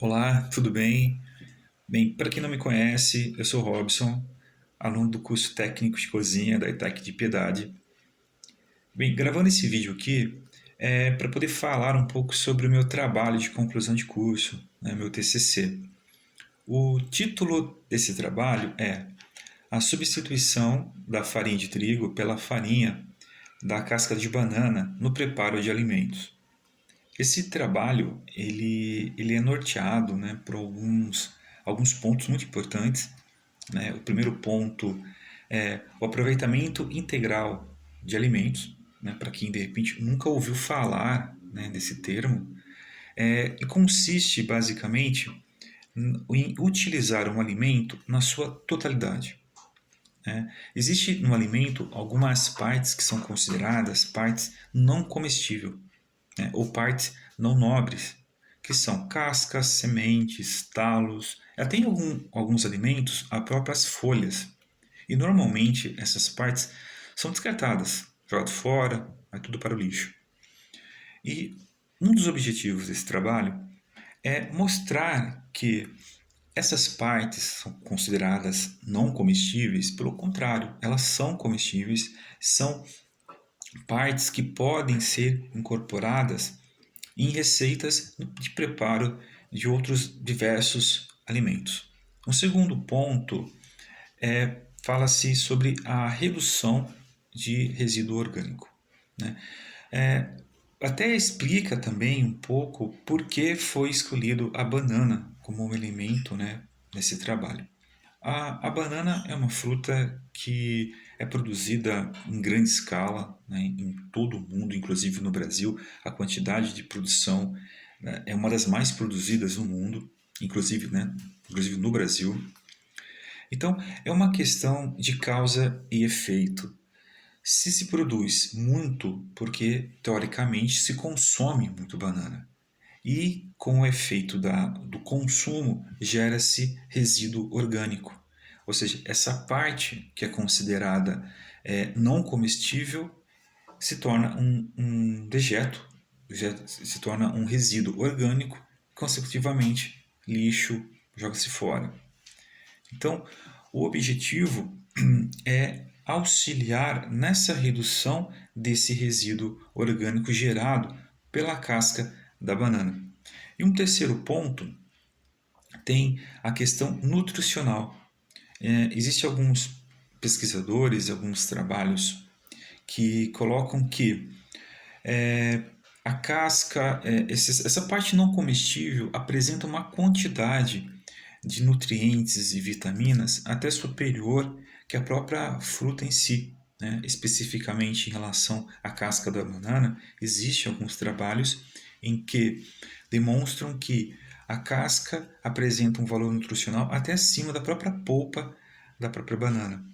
Olá, tudo bem? Bem, para quem não me conhece, eu sou Robson, aluno do curso técnico de cozinha da ETEC de Piedade. Bem, gravando esse vídeo aqui é para poder falar um pouco sobre o meu trabalho de conclusão de curso, né, meu TCC. O título desse trabalho é A substituição da farinha de trigo pela farinha da casca de banana no preparo de alimentos. Esse trabalho ele é norteado, né, por alguns pontos muito importantes, né? O primeiro ponto é o aproveitamento integral de alimentos, né, para quem de repente nunca ouviu falar, né, desse termo, e consiste basicamente em utilizar um alimento na sua totalidade. Né? Existe no alimento algumas partes que são consideradas partes não comestíveis, né, ou partes não nobres, que são cascas, sementes, talos, até em alguns alimentos, as próprias folhas. E normalmente essas partes são descartadas, jogadas fora, vai tudo para o lixo. E um dos objetivos desse trabalho é mostrar que essas partes são consideradas não comestíveis, pelo contrário, elas são comestíveis, são partes que podem ser incorporadas em receitas de preparo de outros diversos alimentos. Um segundo ponto fala-se sobre a redução de resíduo orgânico. Né? É, Até explica também um pouco por que foi escolhido a banana como um elemento, né, nesse trabalho. A banana é uma fruta que é produzida em grande escala, né, em todo o mundo, inclusive no Brasil. A quantidade de produção, né, é uma das mais produzidas no mundo, inclusive, né, inclusive no Brasil. Então, é uma questão de causa e efeito. Se produz muito, porque teoricamente se consome muito banana. E com o efeito do consumo, gera-se resíduo orgânico. Ou seja, essa parte que é considerada não comestível se torna um dejeto, se torna um resíduo orgânico, consecutivamente, lixo, joga-se fora. Então, o objetivo é auxiliar nessa redução desse resíduo orgânico gerado pela casca da banana. E um terceiro ponto tem a questão nutricional. Existem alguns pesquisadores, alguns trabalhos que colocam que a casca, essa parte não comestível apresenta uma quantidade de nutrientes e vitaminas até superior que a própria fruta em si. Né? Especificamente em relação à casca da banana, existem alguns trabalhos em que demonstram que a casca apresenta um valor nutricional até acima da própria polpa da própria banana.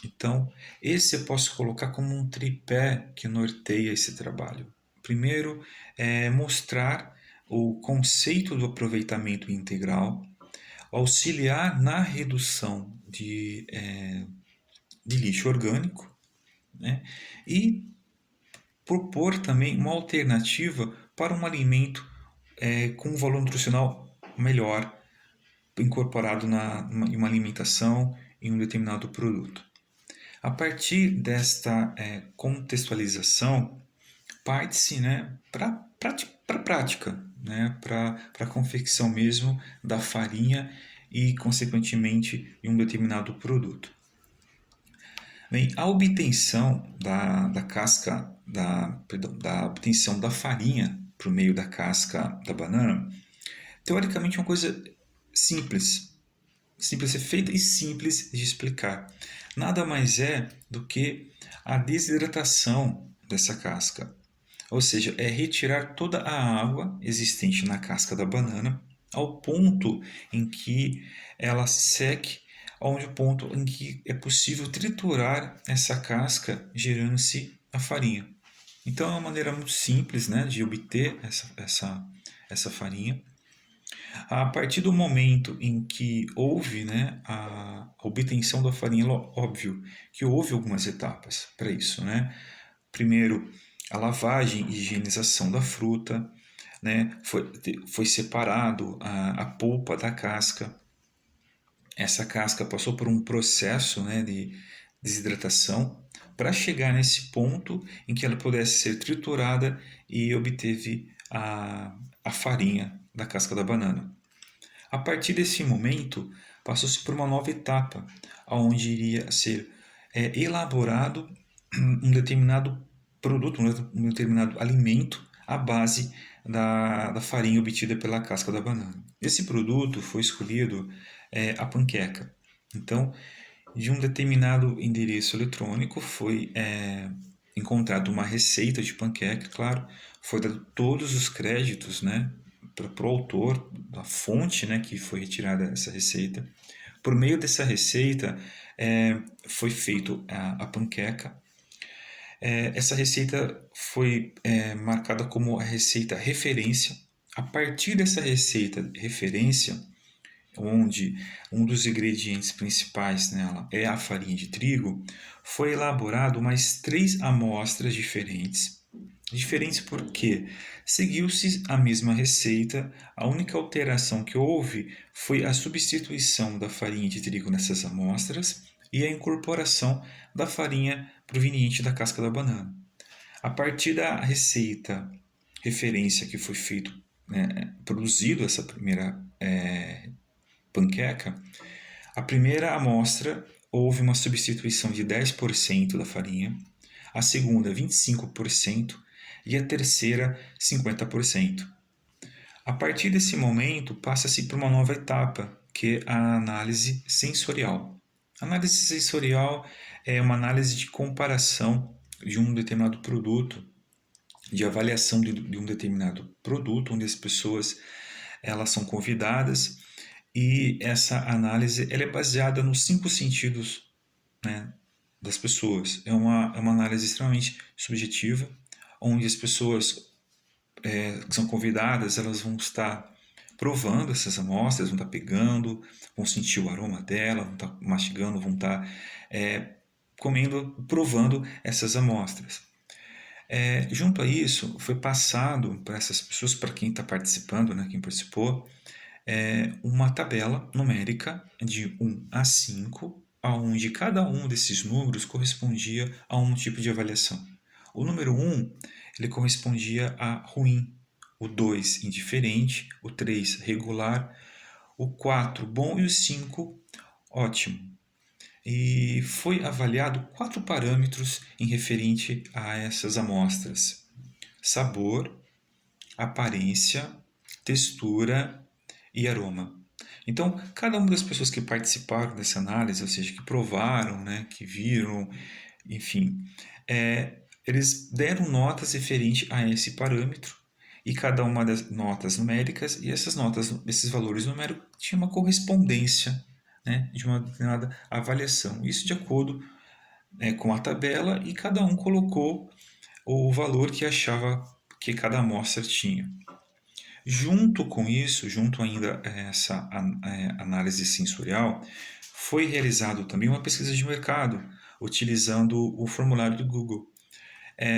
Então, esse eu posso colocar como um tripé que norteia esse trabalho. Primeiro, é mostrar o conceito do aproveitamento integral, auxiliar na redução de lixo orgânico, né? E propor também uma alternativa para um alimento com um valor nutricional melhor, incorporado em uma alimentação, em um determinado produto. A partir desta contextualização, parte-se, né, para a prática, né, para a confecção mesmo da farinha e, consequentemente, em um determinado produto. Bem, a obtenção da casca, perdão, da obtenção da farinha por meio da casca da banana, teoricamente é uma coisa simples, simples de ser feita e simples de explicar. Nada mais é do que a desidratação dessa casca. Ou seja, é retirar toda a água existente na casca da banana ao ponto em que ela seque, ao ponto em que é possível triturar essa casca, gerando-se a farinha. Então é uma maneira muito simples, né, de obter essa farinha. A partir do momento em que houve, né, a obtenção da farinha, óbvio que houve algumas etapas para isso. Né? Primeiro, a lavagem e higienização da fruta, né? Foi separado a polpa da casca. Essa casca passou por um processo, né, de desidratação para chegar nesse ponto em que ela pudesse ser triturada e obteve a farinha da casca da banana. A partir desse momento, passou-se por uma nova etapa, onde iria ser elaborado um determinado produto, um determinado alimento à base da farinha obtida pela casca da banana. Esse produto foi escolhido a panqueca. Então, de um determinado endereço eletrônico foi encontrado uma receita de panqueca, claro, foi dado todos os créditos, né, para o autor, da fonte, né, que foi retirada essa receita. Por meio dessa receita foi feito a panqueca. Essa receita foi marcada como a receita referência. A partir dessa receita referência, onde um dos ingredientes principais nela é a farinha de trigo, foi elaborado mais 3 amostras diferentes. Diferentes porque seguiu-se a mesma receita, a única alteração que houve foi a substituição da farinha de trigo nessas amostras e a incorporação da farinha proveniente da casca da banana. A partir da receita referência que foi feito, né, produzido essa primeira panqueca, a primeira amostra houve uma substituição de 10% da farinha, a segunda 25% e a terceira 50%. A partir desse momento, passa-se por uma nova etapa, que é a análise sensorial. A análise sensorial é uma análise de comparação de um determinado produto, de avaliação de um determinado produto, onde as pessoas elas são convidadas e essa análise ela é baseada nos 5 sentidos, né, das pessoas. É uma análise extremamente subjetiva, onde as pessoas que são convidadas elas vão estar provando essas amostras, vão estar pegando, vão sentir o aroma dela, vão estar mastigando, vão estar comendo, provando essas amostras. Junto a isso, foi passado para essas pessoas, para quem está participando, né, quem participou, uma tabela numérica de 1 a 5, onde cada um desses números correspondia a um tipo de avaliação. O número 1 ele correspondia a ruim, o 2 indiferente, o 3 regular, o 4 bom e o 5 ótimo. E foi avaliado 4 parâmetros em referente a essas amostras: sabor, aparência, textura e aroma. Então, cada uma das pessoas que participaram dessa análise, ou seja, que provaram, né, que viram, enfim, eles deram notas referentes a esse parâmetro e cada uma das notas numéricas e essas notas, esses valores numéricos tinha uma correspondência, né, de uma determinada avaliação. Isso de acordo com a tabela e cada um colocou o valor que achava que cada amostra tinha. Junto com isso, junto ainda a essa análise sensorial, foi realizado também uma pesquisa de mercado, utilizando o formulário do Google.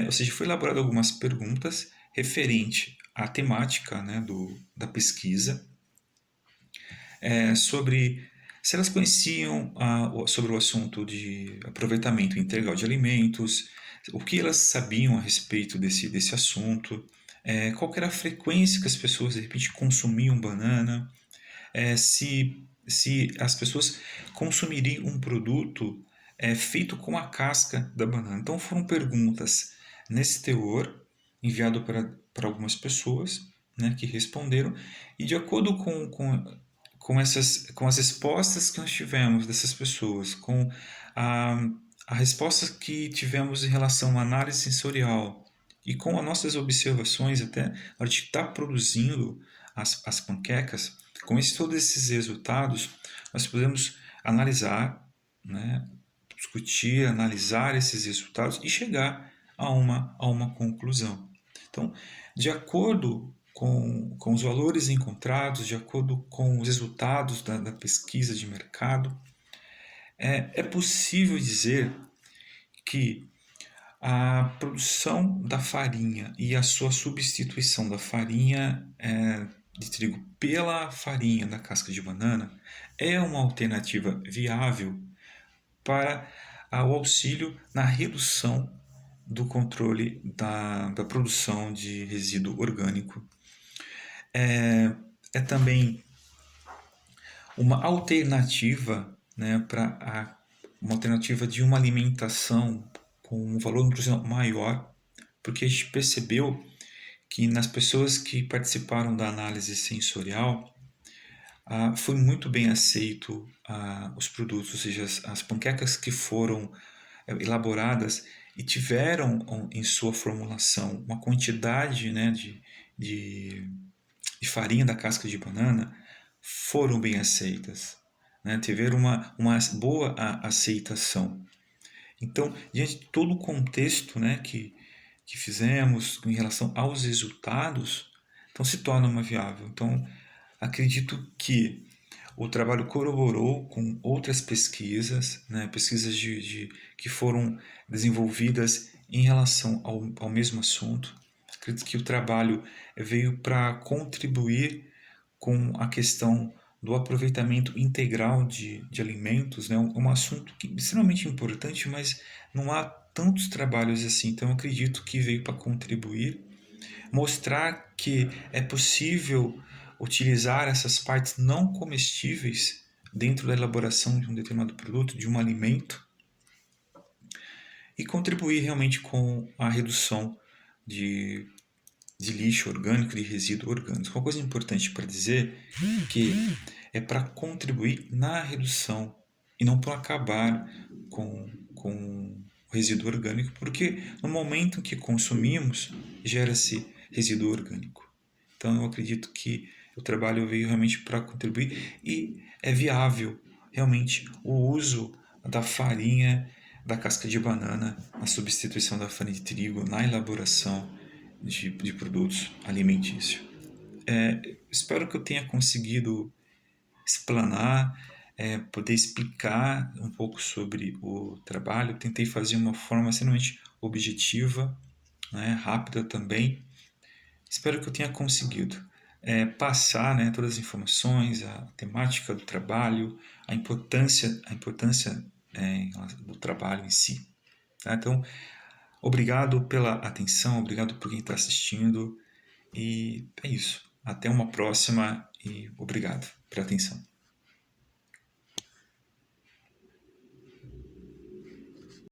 Ou seja, foi elaborado algumas perguntas referente à temática, né, da pesquisa, sobre se elas conheciam sobre o assunto de aproveitamento integral de alimentos, o que elas sabiam a respeito desse assunto, qual que era a frequência que as pessoas de repente consumiam banana, se as pessoas consumiriam um produto feito com a casca da banana. Então foram perguntas nesse teor enviado para algumas pessoas, né, que responderam, e de acordo com as respostas que nós tivemos dessas pessoas, com a, a resposta que tivemos em relação à análise sensorial e com as nossas observações até na hora de estar produzindo as panquecas, com todos esses resultados, nós podemos analisar, né, discutir, analisar esses resultados e chegar a uma conclusão. Então, de acordo com os valores encontrados, de acordo com os resultados da pesquisa de mercado, é possível dizer que A produção da farinha e a sua substituição da farinha de trigo pela farinha da casca de banana é uma alternativa viável para o auxílio na redução do controle da produção de resíduo orgânico. É também uma alternativa, né, uma alternativa de uma alimentação com um valor nutricional maior, porque a gente percebeu que nas pessoas que participaram da análise sensorial, foi muito bem aceito os produtos, ou seja, as panquecas que foram elaboradas e tiveram em sua formulação uma quantidade, né, de, de farinha da casca de banana, foram bem aceitas, né, tiveram uma boa aceitação. Então, diante de todo o contexto, né, que fizemos em relação aos resultados, então se torna uma viável. Então, acredito que o trabalho corroborou com outras pesquisas, né, pesquisas que foram desenvolvidas em relação ao mesmo assunto. Acredito que o trabalho veio para contribuir com a questão do aproveitamento integral de alimentos, né? Um assunto que é extremamente importante, mas não há tantos trabalhos assim. Então, eu acredito que veio para contribuir, mostrar que é possível utilizar essas partes não comestíveis dentro da elaboração de um determinado produto, de um alimento, e contribuir realmente com a redução de, de lixo orgânico, de resíduo orgânico. Uma coisa importante para dizer que é para contribuir na redução e não para acabar com o resíduo orgânico, porque no momento em que consumimos, gera-se resíduo orgânico. Então eu acredito que o trabalho veio realmente para contribuir e é viável realmente o uso da farinha da casca de banana na substituição da farinha de trigo na elaboração de produtos alimentícios. Espero que eu tenha conseguido explanar, poder explicar um pouco sobre o trabalho. Tentei fazer uma forma extremamente objetiva, né, rápida também. Espero que eu tenha conseguido passar, né, todas as informações, a temática do trabalho, a importância do trabalho em si. Tá? Então, obrigado pela atenção, obrigado por quem está assistindo e é isso. Até uma próxima e obrigado pela atenção.